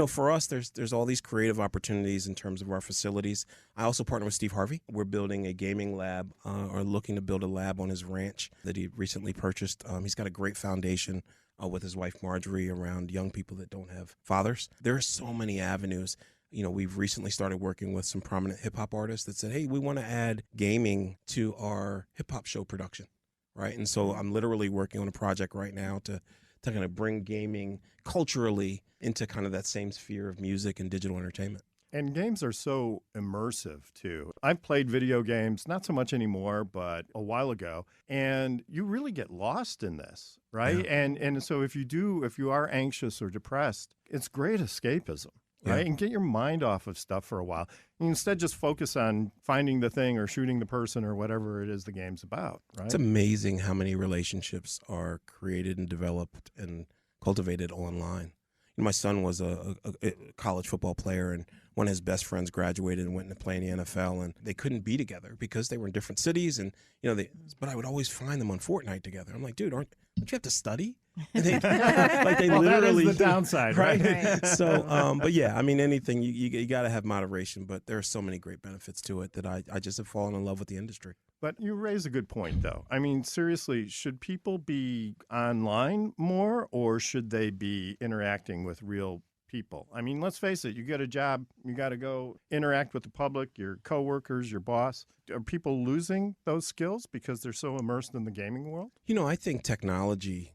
for us, there's all these creative opportunities in terms of our facilities. I also partner with Steve Harvey. We're building a gaming lab, or looking to build a lab on his ranch that he recently purchased. He's got a great foundation with his wife Marjorie around young people that don't have fathers. There are so many avenues. We've recently started working with some prominent hip-hop artists that said, hey, we want to add gaming to our hip-hop show production, right? And so I'm literally working on a project right now to kind of bring gaming culturally into kind of that same sphere of music and digital entertainment. And games are so immersive, too. I've played video games, not so much anymore, but a while ago, and you really get lost in this, right? Yeah. And so if you are anxious or depressed, it's great escapism. Right? Yeah. And get your mind off of stuff for a while. And instead, just focus on finding the thing or shooting the person or whatever it is the game's about, right? It's amazing how many relationships are created and developed and cultivated online. My son was a college football player, and one of his best friends graduated and went to play in the NFL, and they couldn't be together because they were in different cities. And but I would always find them on Fortnite together. I'm like, dude, don't you have to study? And they Well, literally, that is the downside, right? Right. So, but yeah, I mean, anything you got to have moderation, but there are so many great benefits to it that I just have fallen in love with the industry. But you raise a good point, though. I mean, seriously, should people be online more, or should they be interacting with real people? I mean, let's face it, you get a job, you got to go interact with the public, your coworkers, your boss. Are people losing those skills because they're so immersed in the gaming world? I think technology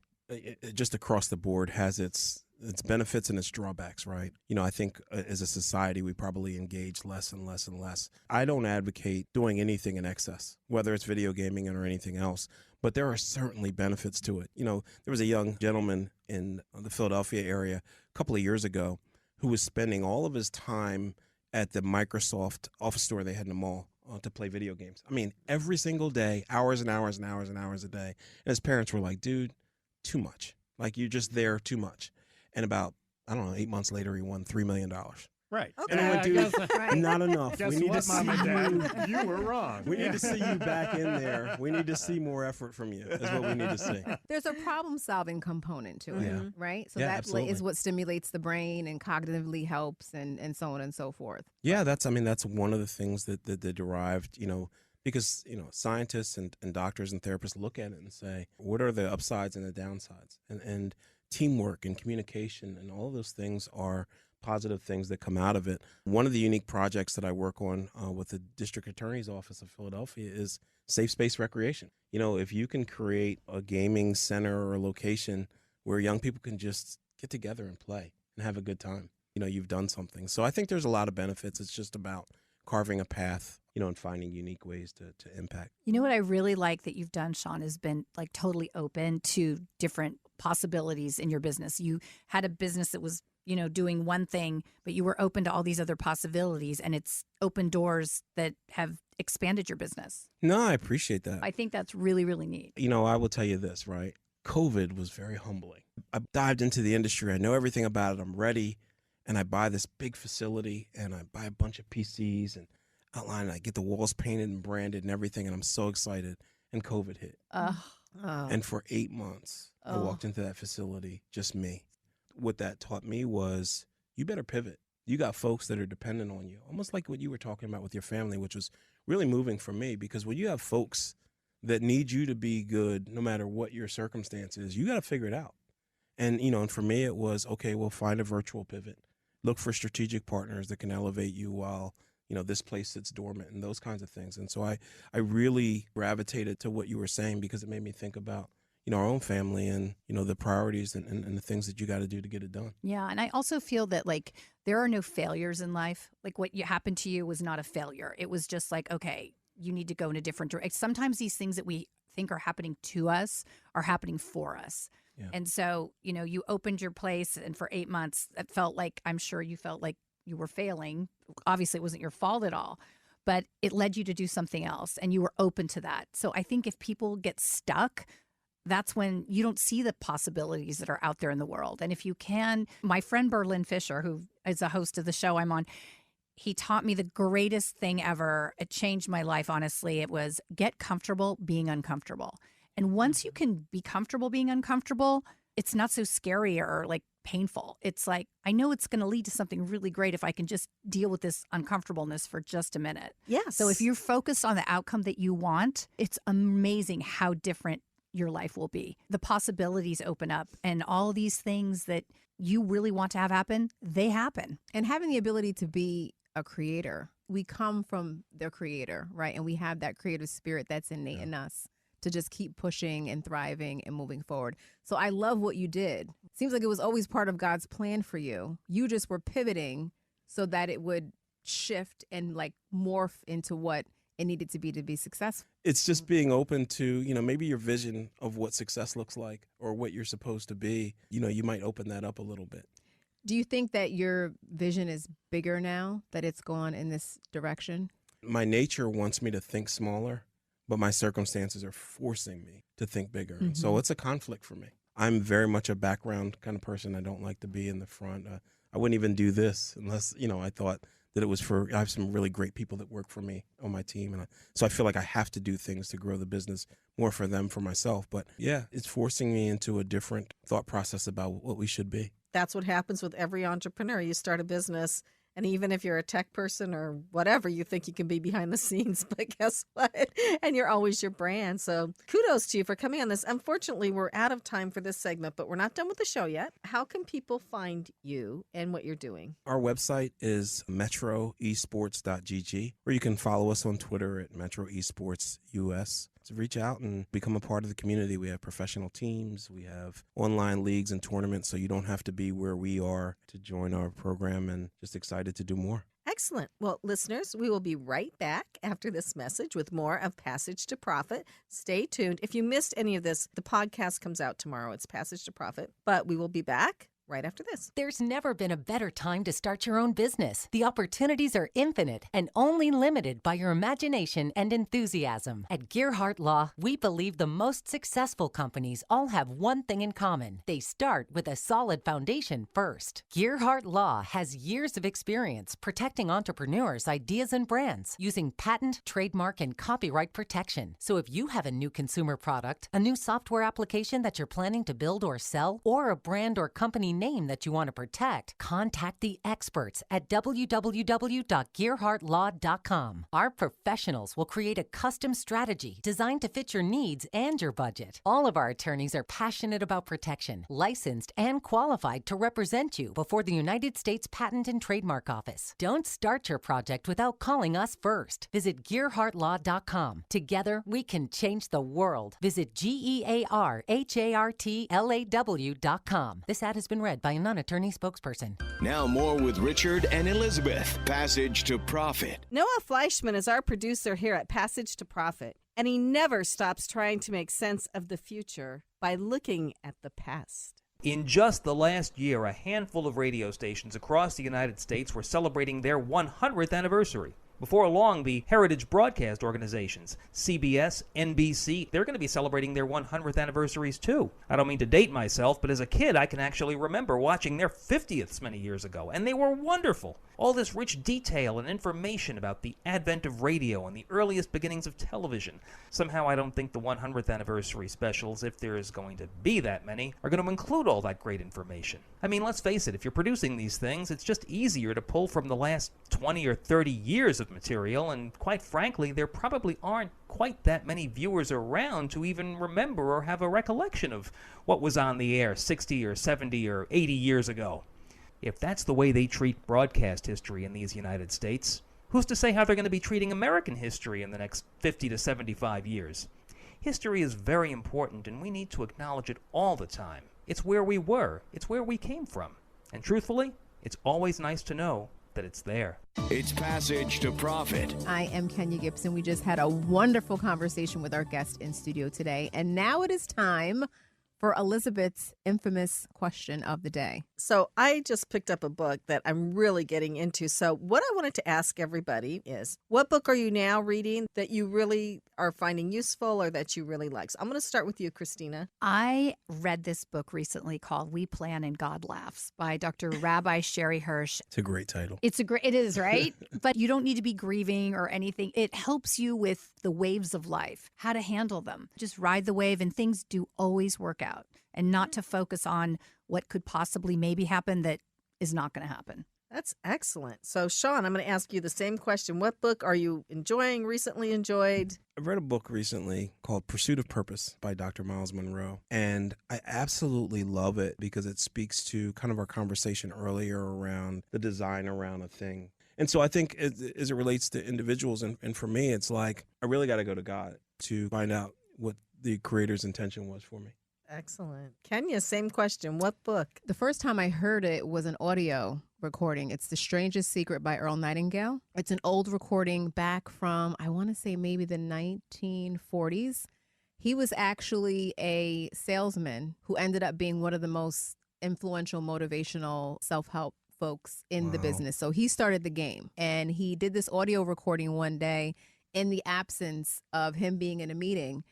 just across the board has its benefits and its drawbacks, right? I think as a society, we probably engage less and less and less. I don't advocate doing anything in excess, whether it's video gaming or anything else, but there are certainly benefits to it. There was a young gentleman in the Philadelphia area a couple of years ago who was spending all of his time at the Microsoft office store they had in the mall to play video games. I mean, every single day, hours and hours and hours and hours a day. And his parents were like, dude, too much. Like, you're just there too much. And about, 8 months later, he won $3 million. Right. Okay. And I went, dude, not enough. Guess We need what, to see Mom and Dad? you. You were wrong. We need to see you back in there. We need to see more effort from you. Is what we need to see. There's a problem-solving component to it, Yeah. right? So Yeah, that absolutely. is what stimulates the brain and cognitively helps and so on and so forth. Yeah, that's one of the things that derived, because, scientists and doctors and therapists look at it and say, what are the upsides and the downsides? And teamwork and communication and all of those things are positive things that come out of it. One of the unique projects that I work on with the District Attorney's Office of Philadelphia is safe space recreation. If you can create a gaming center or a location where young people can just get together and play and have a good time, you've done something. So I think there's a lot of benefits. It's just about carving a path, and finding unique ways to impact. What I really like that you've done, Shaon, has been like totally open to different possibilities in your business. You had a business that was, doing one thing, but you were open to all these other possibilities, and it's open doors that have expanded your business. No, I appreciate that. I think that's really, really neat. I will tell you this, right? COVID was very humbling. I dived into the industry. I know everything about it. I'm ready. And I buy this big facility, and I buy a bunch of PCs and outline, and I get the walls painted and branded and everything, and I'm so excited. And COVID hit. And for 8 months, I walked into that facility, just me. What that taught me was, you better pivot. You got folks that are dependent on you, almost like what you were talking about with your family, which was really moving for me, because when you have folks that need you to be good, no matter what your circumstance is, you got to figure it out. And, and for me, it was, okay, well, find a virtual pivot. Look for strategic partners that can elevate you while, this place sits dormant and those kinds of things. And so I really gravitated to what you were saying, because it made me think about, our own family and, the priorities and the things that you got to do to get it done. Yeah. And I also feel that there are no failures in life. Like what happened to you was not a failure. It was just like, okay, you need to go in a different direction. Sometimes these things that we think are happening to us are happening for us. Yeah. And so, you opened your place, and for 8 months, it felt like, I'm sure you felt like you were failing. Obviously, it wasn't your fault at all, but it led you to do something else, and you were open to that. So I think if people get stuck, that's when you don't see the possibilities that are out there in the world. And if you can, my friend Berlin Fisher, who is a host of the show I'm on, he taught me the greatest thing ever. It changed my life, honestly. It was get comfortable being uncomfortable. And once you can be comfortable being uncomfortable, it's not so scary or like painful. It's like, I know it's going to lead to something really great if I can just deal with this uncomfortableness for just a minute. Yes. So if you're focused on the outcome that you want, it's amazing how different your life will be. The possibilities open up, and all these things that you really want to have happen, they happen. And having the ability to be a creator, we come from the creator, right? And we have that creative spirit that's innate in us to just keep pushing and thriving and moving forward. So I love what you did. Seems like it was always part of God's plan for you. You just were pivoting so that it would shift and like morph into what it needed to be successful. It's just being open to, maybe your vision of what success looks like or what you're supposed to be. You might open that up a little bit. Do you think that your vision is bigger now that it's gone in this direction? My nature wants me to think smaller, but my circumstances are forcing me to think bigger. Mm-hmm. So it's a conflict for me. I'm very much a background kind of person. I don't like to be in the front. I wouldn't even do this unless, I thought that it was I have some really great people that work for me on my team. And so I feel like I have to do things to grow the business more for them, for myself. But yeah, it's forcing me into a different thought process about what we should be. That's what happens with every entrepreneur. You start a business, and even if you're a tech person or whatever, you think you can be behind the scenes, but guess what? And you're always your brand. So kudos to you for coming on this. Unfortunately, we're out of time for this segment, but we're not done with the show yet. How can people find you and what you're doing? Our website is metroesports.gg, or you can follow us on Twitter at Metro Esports US. To reach out and become a part of the community. We have professional teams. We have online leagues and tournaments, so you don't have to be where we are to join our program, and just excited to do more. Excellent. Well, listeners, we will be right back after this message with more of Passage to Profit. Stay tuned. If you missed any of this, the podcast comes out tomorrow. It's Passage to Profit, but we will be back right after this. There's never been a better time to start your own business. The opportunities are infinite and only limited by your imagination and enthusiasm. At Gearhart Law, we believe the most successful companies all have one thing in common. They start with a solid foundation first. Gearhart Law has years of experience protecting entrepreneurs' ideas and brands using patent, trademark, and copyright protection. So if you have a new consumer product, a new software application that you're planning to build or sell, or a brand or company name that you want to protect, contact the experts at www.gearhartlaw.com. Our professionals will create a custom strategy designed to fit your needs and your budget. All of our attorneys are passionate about protection, licensed and qualified to represent you before the United States Patent and Trademark Office. Don't start your project without calling us first. Visit gearhartlaw.com. Together, we can change the world. Visit gearhartlaw.com. This ad has been read by a non-attorney spokesperson. Now more with Richard and Elizabeth. Passage to Profit. Noah Fleischman is our producer here at Passage to Profit, and he never stops trying to make sense of the future by looking at the past. In just the last year, a handful of radio stations across the United States were celebrating their 100th anniversary. Before long, the Heritage Broadcast Organizations, CBS, NBC, they're going to be celebrating their 100th anniversaries too. I don't mean to date myself, but as a kid, I can actually remember watching their 50ths many years ago, and they were wonderful. All this rich detail and information about the advent of radio and the earliest beginnings of television. Somehow I don't think the 100th anniversary specials, if there is going to be that many, are going to include all that great information. I mean, let's face it, if you're producing these things, it's just easier to pull from the last 20 or 30 years of material, and quite frankly, there probably aren't quite that many viewers around to even remember or have a recollection of what was on the air 60 or 70 or 80 years ago. If that's the way they treat broadcast history in these United States, who's to say how they're going to be treating American history in the next 50 to 75 years? History is very important, and we need to acknowledge it all the time. It's where we were. It's where we came from. And truthfully, it's always nice to know that it's there. It's Passage to Profit. I am Kenya Gipson. We just had a wonderful conversation with our guest in studio today. And now it is time for Elizabeth's infamous question of the day. So I just picked up a book that I'm really getting into. So what I wanted to ask everybody is, what book are you now reading that you really are finding useful or that you really like? So I'm going to start with you, Christina. I read this book recently called We Plan and God Laughs by Dr. Rabbi Sherry Hirsch. It's a great title. It is, right? But you don't need to be grieving or anything. It helps you with the waves of life, how to handle them. Just ride the wave, and things do always work out, and not to focus on what could possibly maybe happen that is not going to happen. That's excellent. So, Shaon, I'm going to ask you the same question. What book are you enjoying, recently enjoyed? I read a book recently called Pursuit of Purpose by Dr. Miles Monroe, and I absolutely love it because it speaks to kind of our conversation earlier around the design around a thing. And so I think as it relates to individuals, and for me, it's like I really got to go to God to find out what the Creator's intention was for me. Excellent. Kenya, same question. What book? The first time I heard it was an audio recording. It's The Strangest Secret by Earl Nightingale. It's an old recording back from, I want to say maybe the 1940s. He was actually a salesman who ended up being one of the most influential motivational self-help folks in the business. So he started the game, and he did this audio recording one day in the absence of him being in a meeting.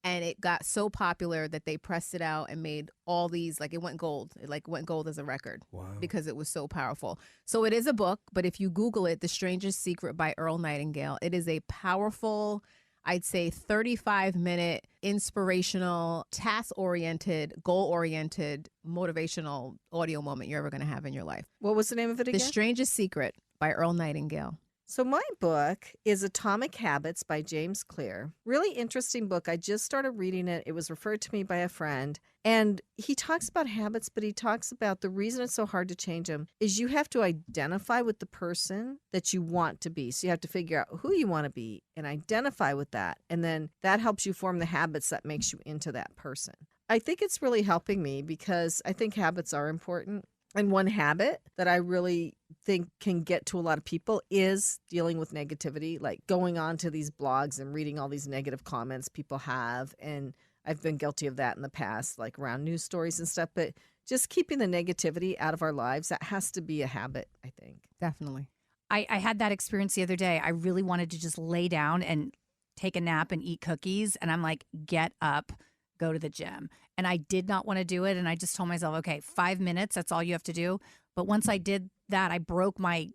And it got so popular that they pressed it out and made all these, like it went gold. It went gold as a record because it was so powerful. So it is a book, but if you Google it, The Strangest Secret by Earl Nightingale, it is a powerful, I'd say 35-minute, inspirational, task-oriented, goal-oriented, motivational audio moment you're ever going to have in your life. What was the name of it again? The Strangest Secret by Earl Nightingale. So my book is Atomic Habits by James Clear. Really interesting book. I just started reading it. It was referred to me by a friend. And he talks about habits, but he talks about the reason it's so hard to change them is you have to identify with the person that you want to be. So you have to figure out who you want to be and identify with that. And then that helps you form the habits that makes you into that person. I think it's really helping me because I think habits are important. And one habit that I really think can get to a lot of people is dealing with negativity, like going on to these blogs and reading all these negative comments people have. And I've been guilty of that in the past, like around news stories and stuff. But just keeping the negativity out of our lives, that has to be a habit, I think. Definitely. I had that experience the other day. I really wanted to just lay down and take a nap and eat cookies. And I'm like, get up, go to the gym. And I did not want to do it. And I just told myself, okay, 5 minutes, that's all you have to do. But once I did that, I broke my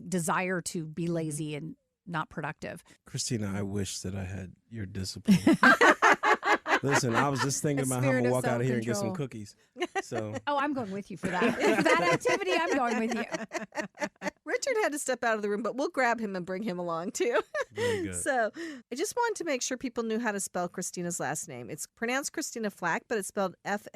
desire to be lazy and not productive. Christina, I wish that I had your discipline. Listen, I was just thinking about how I'm going to walk out of here and get some cookies. So. Oh, I'm going with you for that. For that activity, I'm going with you. Richard had to step out of the room, but we'll grab him and bring him along too. Very good. So I just wanted to make sure people knew how to spell Christina's last name. It's pronounced Christina Flach, but it's spelled Flach.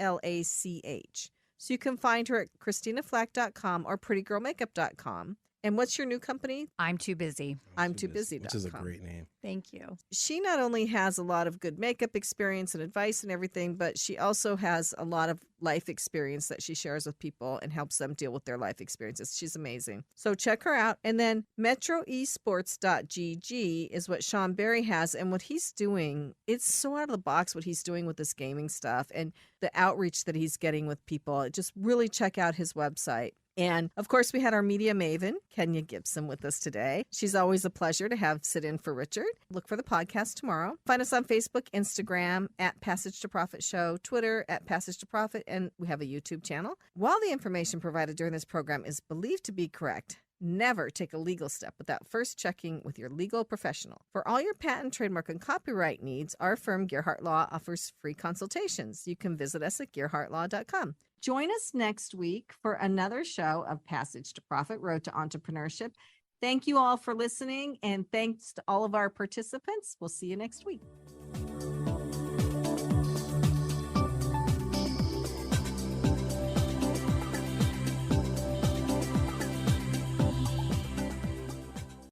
So you can find her at christinaflach.com or prettygirlmakeup.com. And what's your new company? I'm Too Busy. I'm Too Busy. Which is a great name. Thank you. She not only has a lot of good makeup experience and advice and everything, but she also has a lot of life experience that she shares with people and helps them deal with their life experiences. She's amazing. So check her out. And then metroesports.gg is what Shaon Berry has. And what he's doing, it's so out of the box what he's doing with this gaming stuff and the outreach that he's getting with people. Just really check out his website. And, of course, we had our media maven, Kenya Gipson, with us today. She's always a pleasure to have sit in for Richard. Look for the podcast tomorrow. Find us on Facebook, Instagram, at Passage to Profit Show, Twitter, at Passage to Profit, and we have a YouTube channel. While the information provided during this program is believed to be correct, never take a legal step without first checking with your legal professional. For all your patent, trademark, and copyright needs, our firm, Gearhart Law, offers free consultations. You can visit us at gearhartlaw.com. Join us next week for another show of Passage to Profit, Road to Entrepreneurship. Thank you all for listening, and thanks to all of our participants. We'll see you next week.